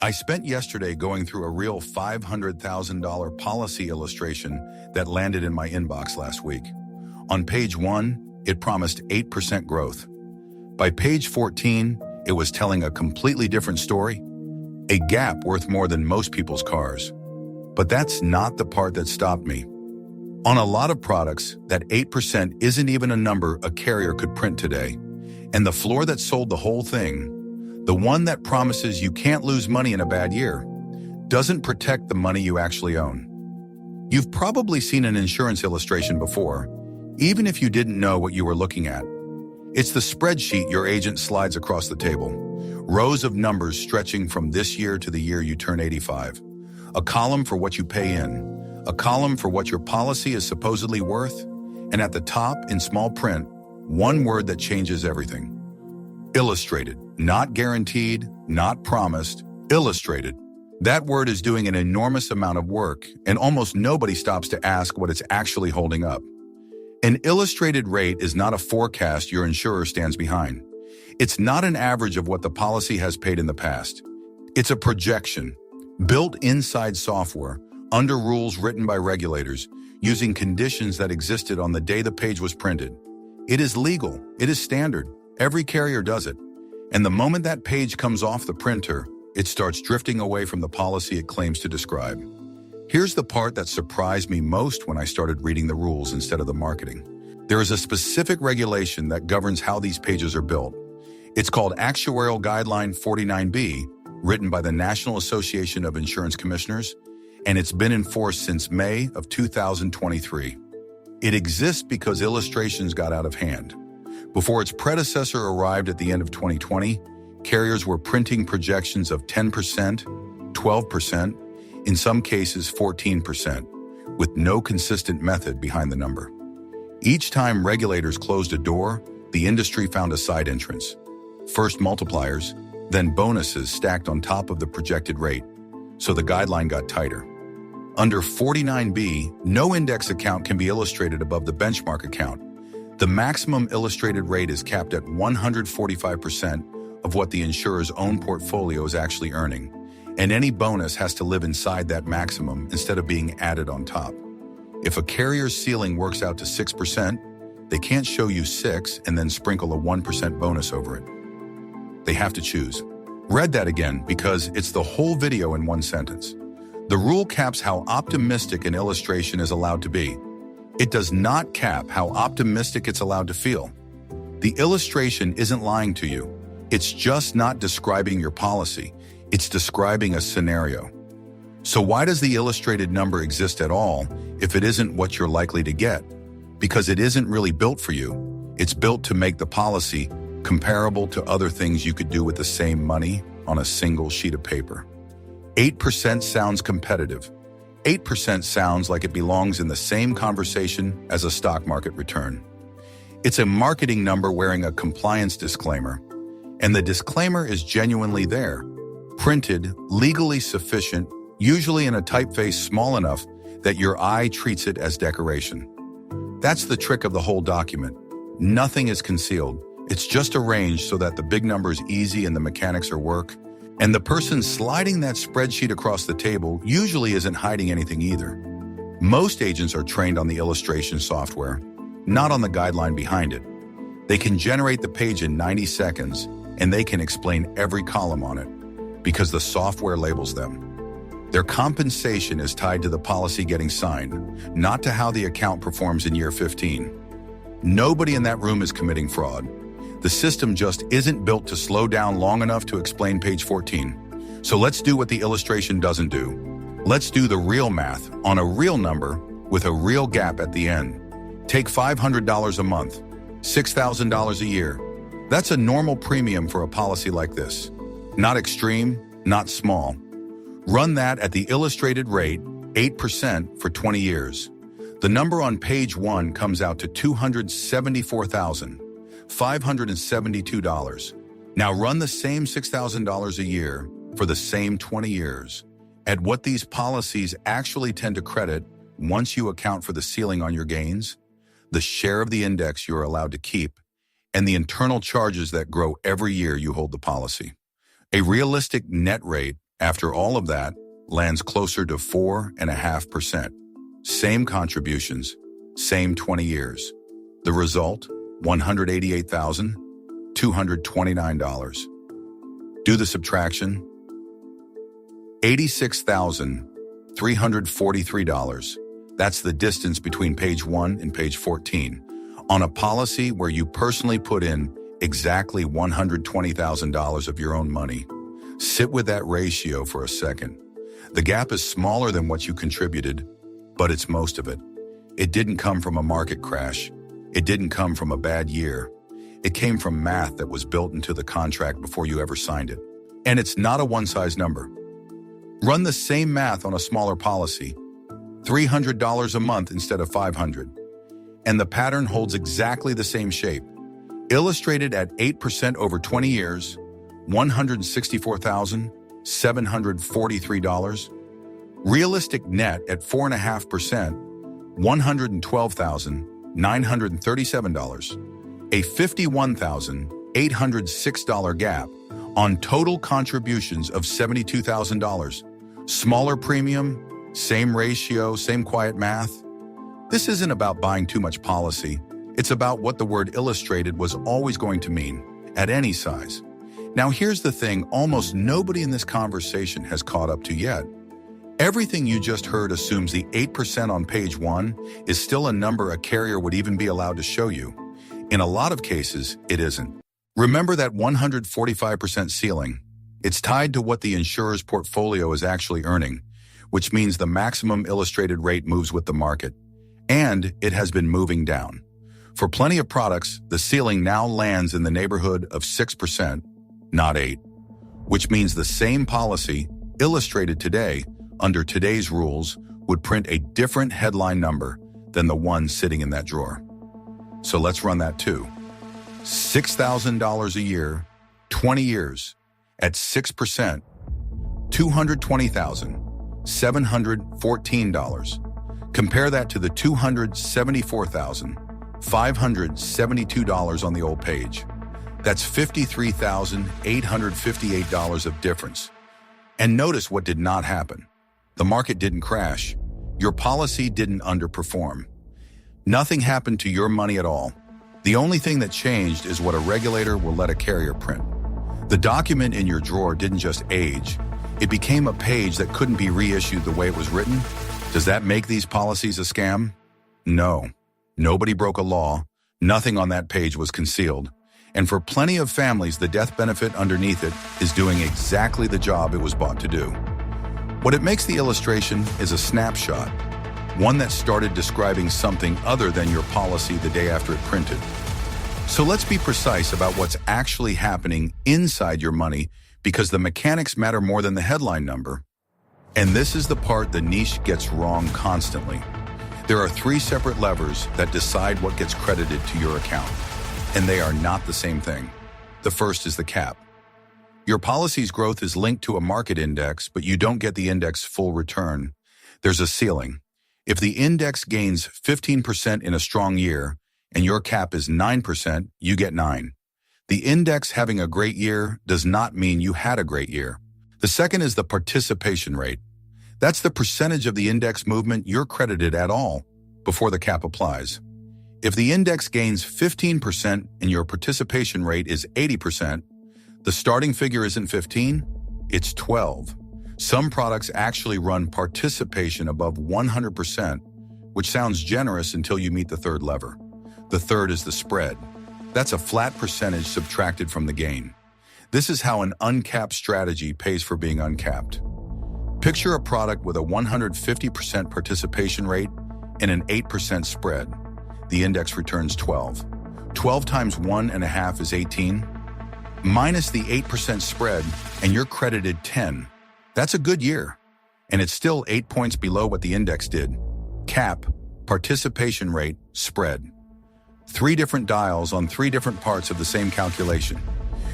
I spent yesterday going through a real $500,000 policy illustration that landed in my inbox last week. On page 1, it promised 8% growth. By page 14, it was telling a completely different story, a gap worth more than most people's cars. But that's not the part that stopped me. On a lot of products, that 8% isn't even a number a carrier could print today. And the floor that sold the whole thing, the one that promises you can't lose money in a bad year, doesn't protect the money you actually own. You've probably seen an insurance illustration before, even if you didn't know what you were looking at. It's the spreadsheet your agent slides across the table, rows of numbers stretching from this year to the year you turn 85. A column for what you pay in, a column for what your policy is supposedly worth, and at the top, in small print, one word that changes everything. Illustrated, not guaranteed, not promised, illustrated. That word is doing an enormous amount of work, and almost nobody stops to ask what it's actually holding up. An illustrated rate is not a forecast your insurer stands behind. It's not an average of what the policy has paid in the past. It's a projection, built inside software, under rules written by regulators, using conditions that existed on the day the page was printed. It is legal. It is standard. Every carrier does it. And the moment that page comes off the printer, it starts drifting away from the policy it claims to describe. Here's the part that surprised me most when I started reading the rules instead of the marketing. There is a specific regulation that governs how these pages are built. It's called Actuarial Guideline 49B, written by the National Association of Insurance Commissioners, and it's been enforced since May of 2023. It exists because illustrations got out of hand. Before its predecessor arrived at the end of 2020, carriers were printing projections of 10%, 12%, in some cases 14%, with no consistent method behind the number. Each time regulators closed a door, the industry found a side entrance. First multipliers, then bonuses stacked on top of the projected rate, so the guideline got tighter. Under 49B, no index account can be illustrated above the benchmark account. The maximum illustrated rate is capped at 145% of what the insurer's own portfolio is actually earning, and any bonus has to live inside that maximum instead of being added on top. If a carrier's ceiling works out to 6%, they can't show you 6 and then sprinkle a 1% bonus over it. They have to choose. Read that again because it's the whole video in one sentence. The rule caps how optimistic an illustration is allowed to be. It does not cap how optimistic it's allowed to feel. The illustration isn't lying to you. It's just not describing your policy. It's describing a scenario. So why does the illustrated number exist at all if it isn't what you're likely to get? Because it isn't really built for you. It's built to make the policy comparable to other things you could do with the same money on a single sheet of paper. 8% sounds competitive. 8% sounds like it belongs in the same conversation as a stock market return. It's a marketing number wearing a compliance disclaimer, and the disclaimer is genuinely there, printed, legally sufficient, usually in a typeface small enough that your eye treats it as decoration. That's the trick of the whole document. Nothing is concealed. It's just arranged so that the big number is easy and the mechanics are work. And the person sliding that spreadsheet across the table usually isn't hiding anything either. Most agents are trained on the illustration software, not on the guideline behind it. They can generate the page in 90 seconds, and they can explain every column on it because the software labels them. Their compensation is tied to the policy getting signed, not to how the account performs in year 15. Nobody in that room is committing fraud. The system just isn't built to slow down long enough to explain page 14. So let's do what the illustration doesn't do. Let's do the real math on a real number with a real gap at the end. Take $500 a month, $6,000 a year. That's a normal premium for a policy like this. Not extreme, not small. Run that at the illustrated rate, 8% for 20 years. The number on page 1 comes out to $274,572. Now run the same $6,000 a year for the same 20 years at what these policies actually tend to credit once you account for the ceiling on your gains, the share of the index you're allowed to keep, and the internal charges that grow every year you hold the policy. A realistic net rate After all of that, lands closer to 4.5%. Same contributions, same 20 years. The result, $188,229. Do the subtraction. $86,343. That's the distance between page 1 and page 14. On a policy where you personally put in exactly $120,000 of your own money. Sit with that ratio for a second. The gap is smaller than what you contributed, but it's most of it. It didn't come from a market crash. It didn't come from a bad year. It came from math that was built into the contract before you ever signed it. And it's not a one-size number. Run the same math on a smaller policy, $300 a month instead of $500. And the pattern holds exactly the same shape. Illustrated at 8% over 20 years, $164,743. Realistic net at 4.5%, $112,937. A $51,806 gap on total contributions of $72,000. Smaller premium, same ratio, same quiet math. This isn't about buying too much policy. It's about what the word illustrated was always going to mean, at any size. Now here's the thing almost nobody in this conversation has caught up to yet. Everything you just heard assumes the 8% on page 1 is still a number a carrier would even be allowed to show you. In a lot of cases, it isn't. Remember that 145% ceiling. It's tied to what the insurer's portfolio is actually earning, which means the maximum illustrated rate moves with the market. And it has been moving down. For plenty of products, the ceiling now lands in the neighborhood of 6%, not 8%, which means the same policy, illustrated today, under today's rules, would print a different headline number than the one sitting in that drawer. So let's run that too. $6,000 a year, 20 years, at 6%, $220,714. Compare that to the $274,572 on the old page. That's $53,858 of difference. And notice what did not happen. The market didn't crash. Your policy didn't underperform. Nothing happened to your money at all. The only thing that changed is what a regulator will let a carrier print. The document in your drawer didn't just age. It became a page that couldn't be reissued the way it was written. Does that make these policies a scam? No. Nobody broke a law. Nothing on that page was concealed. And for plenty of families, the death benefit underneath it is doing exactly the job it was bought to do. What it makes the illustration is a snapshot, one that started describing something other than your policy the day after it printed. So let's be precise about what's actually happening inside your money, because the mechanics matter more than the headline number. And this is the part the niche gets wrong constantly. There are 3 separate levers that decide what gets credited to your account, and they are not the same thing. The first is the cap. Your policy's growth is linked to a market index, but you don't get the index full return. There's a ceiling. If the index gains 15% in a strong year, and your cap is 9%, you get 9. The index having a great year does not mean you had a great year. The second is the participation rate. That's the percentage of the index movement you're credited at all before the cap applies. If the index gains 15% and your participation rate is 80%, the starting figure isn't 15, it's 12. Some products actually run participation above 100%, which sounds generous until you meet the third lever. The third is the spread. That's a flat percentage subtracted from the gain. This is how an uncapped strategy pays for being uncapped. Picture a product with a 150% participation rate and an 8% spread. The index returns 12. 12 times 1.5 is 18. Minus the 8% spread, and you're credited 10. That's a good year. And it's still 8 points below what the index did. Cap, participation rate, spread. 3 different dials on 3 different parts of the same calculation.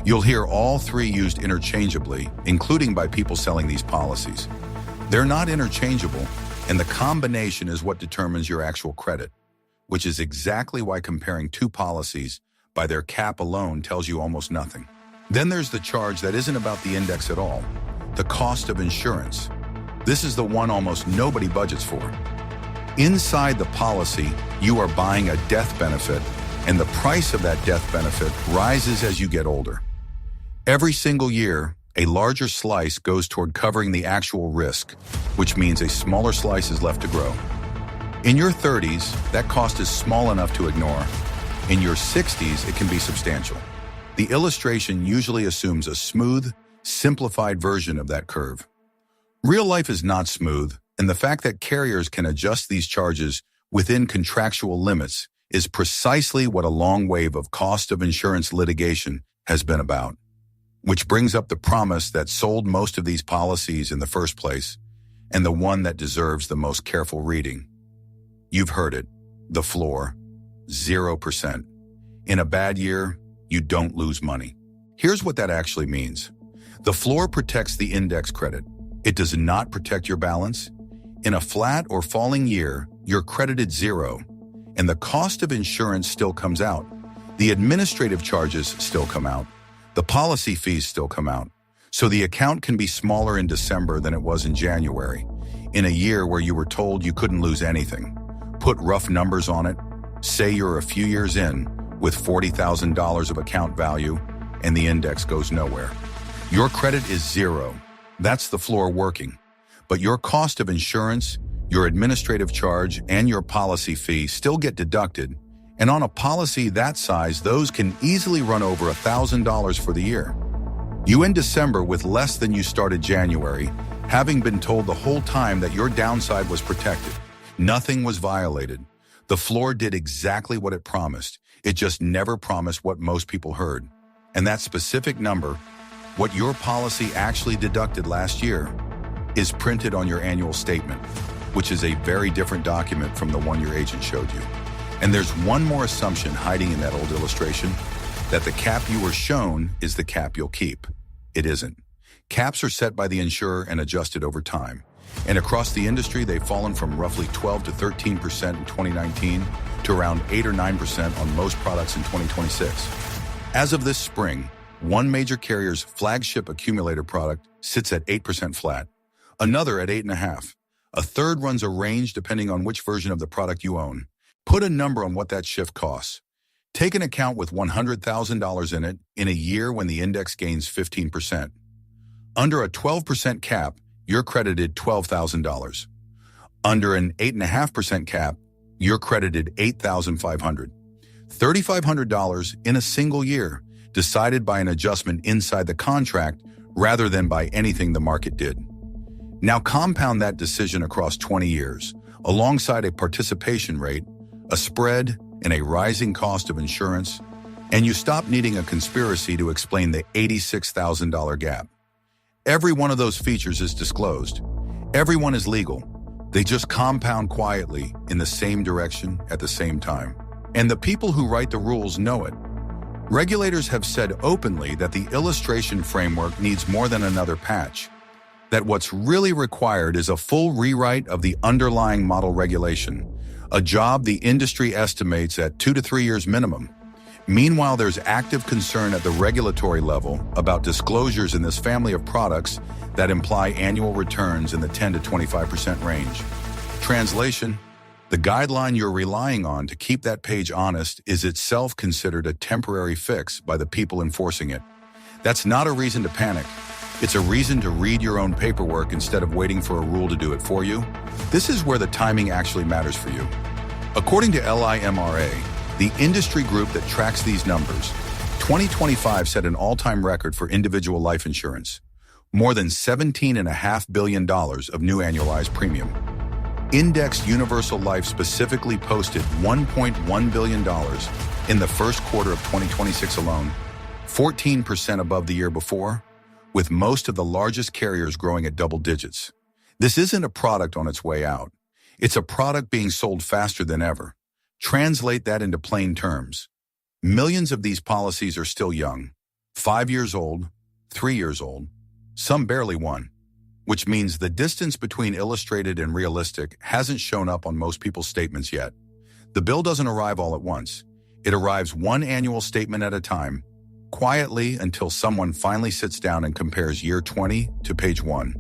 You'll hear all 3 used interchangeably, including by people selling these policies. They're not interchangeable, and the combination is what determines your actual credit, which is exactly why comparing 2 policies by their cap alone tells you almost nothing. Then there's the charge that isn't about the index at all. the cost of insurance. This is the one almost nobody budgets for. Inside the policy, you are buying a death benefit, and the price of that death benefit rises as you get older. Every single year, a larger slice goes toward covering the actual risk, which means a smaller slice is left to grow. In your 30s, that cost is small enough to ignore. In your 60s, it can be substantial. The illustration usually assumes a smooth, simplified version of that curve. Real life is not smooth, and the fact that carriers can adjust these charges within contractual limits is precisely what a long wave of cost of insurance litigation has been about. Which brings up the promise that sold most of these policies in the first place, and the one that deserves the most careful reading. You've heard it, the floor, 0%. In a bad year, you don't lose money. Here's what that actually means. The floor protects the index credit. It does not protect your balance. In a flat or falling year, you're credited 0, and the cost of insurance still comes out. The administrative charges still come out. The policy fees still come out. So the account can be smaller in December than it was in January, in a year where you were told you couldn't lose anything. Put rough numbers on it. Say you're a few years in with $40,000 of account value and the index goes nowhere. Your credit is 0. That's the floor working. But your cost of insurance, your administrative charge, and your policy fee still get deducted. And on a policy that size, those can easily run over $1,000 for the year. You end December with less than you started January, having been told the whole time that your downside was protected. Nothing was violated. The floor did exactly what it promised. It just never promised what most people heard. And that specific number, what your policy actually deducted last year, is printed on your annual statement, which is a very different document from the one your agent showed you. And there's one more assumption hiding in that old illustration, that the cap you were shown is the cap you'll keep. It isn't. Caps are set by the insurer and adjusted over time. And across the industry, they've fallen from roughly 12 to 13% in 2019 to around 8 or 9% on most products in 2026. As of this spring, one major carrier's flagship accumulator product sits at 8% flat, another at 8.5%. A third runs a range depending on which version of the product you own. Put a number on what that shift costs. Take an account with $100,000 in it in a year when the index gains 15%. Under a 12% cap, you're credited $12,000. Under an 8.5% cap, you're credited $8,500. $3,500 in a single year, decided by an adjustment inside the contract rather than by anything the market did. Now compound that decision across 20 years, alongside a participation rate, a spread, and a rising cost of insurance, and you stop needing a conspiracy to explain the $86,000 gap. Every one of those features is disclosed. Everyone is legal. They just compound quietly in the same direction at the same time. And the people who write the rules know it. Regulators have said openly that the illustration framework needs more than another patch, that what's really required is a full rewrite of the underlying model regulation, a job the industry estimates at 2 to 3 years minimum. Meanwhile, there's active concern at the regulatory level about disclosures in this family of products that imply annual returns in the 10 to 25% range. Translation: the guideline you're relying on to keep that page honest is itself considered a temporary fix by the people enforcing it. That's not a reason to panic. It's a reason to read your own paperwork instead of waiting for a rule to do it for you. This is where the timing actually matters for you. According to LIMRA, the industry group that tracks these numbers, 2025 set an all-time record for individual life insurance. More than $17.5 billion of new annualized premium. Indexed Universal Life specifically posted $1.1 billion in the first quarter of 2026 alone, 14% above the year before, with most of the largest carriers growing at double digits. This isn't a product on its way out. It's a product being sold faster than ever. Translate that into plain terms. Millions of these policies are still young, 5 years old, 3 years old, some barely 1, which means the distance between illustrated and realistic hasn't shown up on most people's statements yet. The bill doesn't arrive all at once. It arrives one annual statement at a time, quietly until someone finally sits down and compares year 20 to page 1.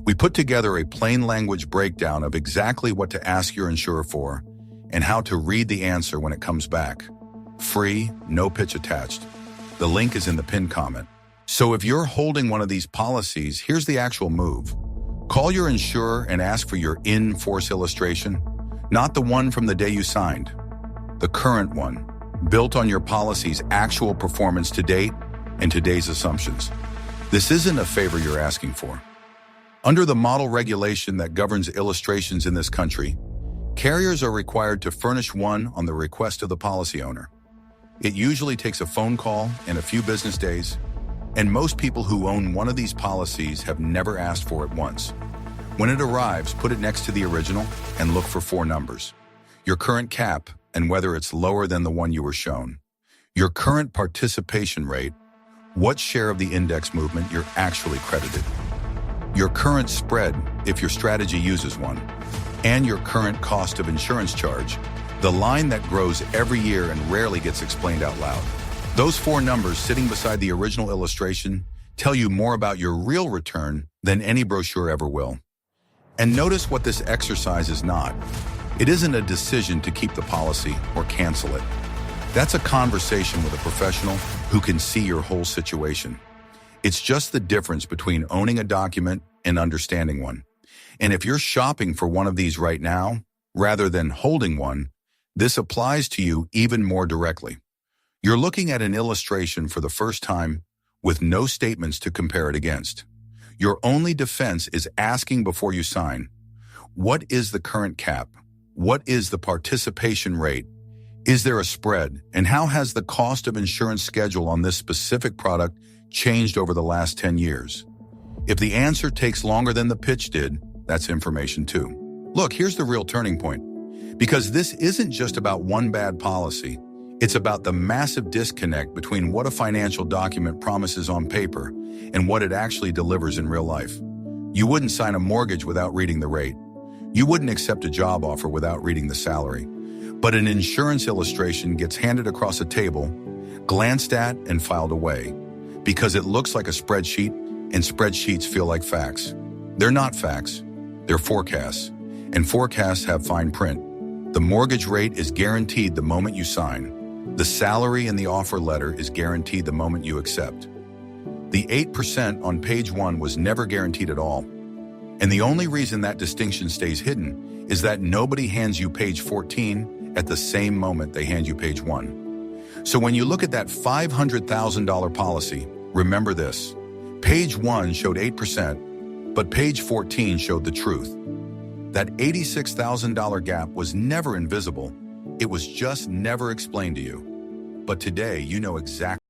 We put together a plain language breakdown of exactly what to ask your insurer for and how to read the answer when it comes back. Free, no pitch attached. The link is in the pinned comment. So if you're holding one of these policies, here's the actual move. Call your insurer and ask for your in-force illustration, not the one from the day you signed, the current one, built on your policy's actual performance to date and today's assumptions. This isn't a favor you're asking for. Under the model regulation that governs illustrations in this country, carriers are required to furnish one on the request of the policy owner. It usually takes a phone call and a few business days, and most people who own one of these policies have never asked for it once. When it arrives, put it next to the original and look for 4 numbers. Your current cap and whether it's lower than the one you were shown. Your current participation rate, what share of the index movement you're actually credited. Your current spread, if your strategy uses one. And your current cost of insurance charge, the line that grows every year and rarely gets explained out loud. Those 4 numbers sitting beside the original illustration tell you more about your real return than any brochure ever will. And notice what this exercise is not. It isn't a decision to keep the policy or cancel it. That's a conversation with a professional who can see your whole situation. It's just the difference between owning a document and understanding one. And if you're shopping for one of these right now, rather than holding one, this applies to you even more directly. You're looking at an illustration for the first time with no statements to compare it against. Your only defense is asking before you sign, what is the current cap? What is the participation rate? Is there a spread? And how has the cost of insurance schedule on this specific product changed over the last 10 years? If the answer takes longer than the pitch did, that's information too. Look, here's the real turning point. Because this isn't just about one bad policy. It's about the massive disconnect between what a financial document promises on paper and what it actually delivers in real life. You wouldn't sign a mortgage without reading the rate. You wouldn't accept a job offer without reading the salary. But an insurance illustration gets handed across a table, glanced at, and filed away. Because it looks like a spreadsheet, and spreadsheets feel like facts. They're not facts. They're forecasts. And forecasts have fine print. The mortgage rate is guaranteed the moment you sign. The salary in the offer letter is guaranteed the moment you accept. The 8% on page 1 was never guaranteed at all. And the only reason that distinction stays hidden is that nobody hands you page 14 at the same moment they hand you page 1. So when you look at that $500,000 policy, remember this. Page 1 showed 8%, but page 14 showed the truth. That $86,000 gap was never invisible. It was just never explained to you. But today, you know exactly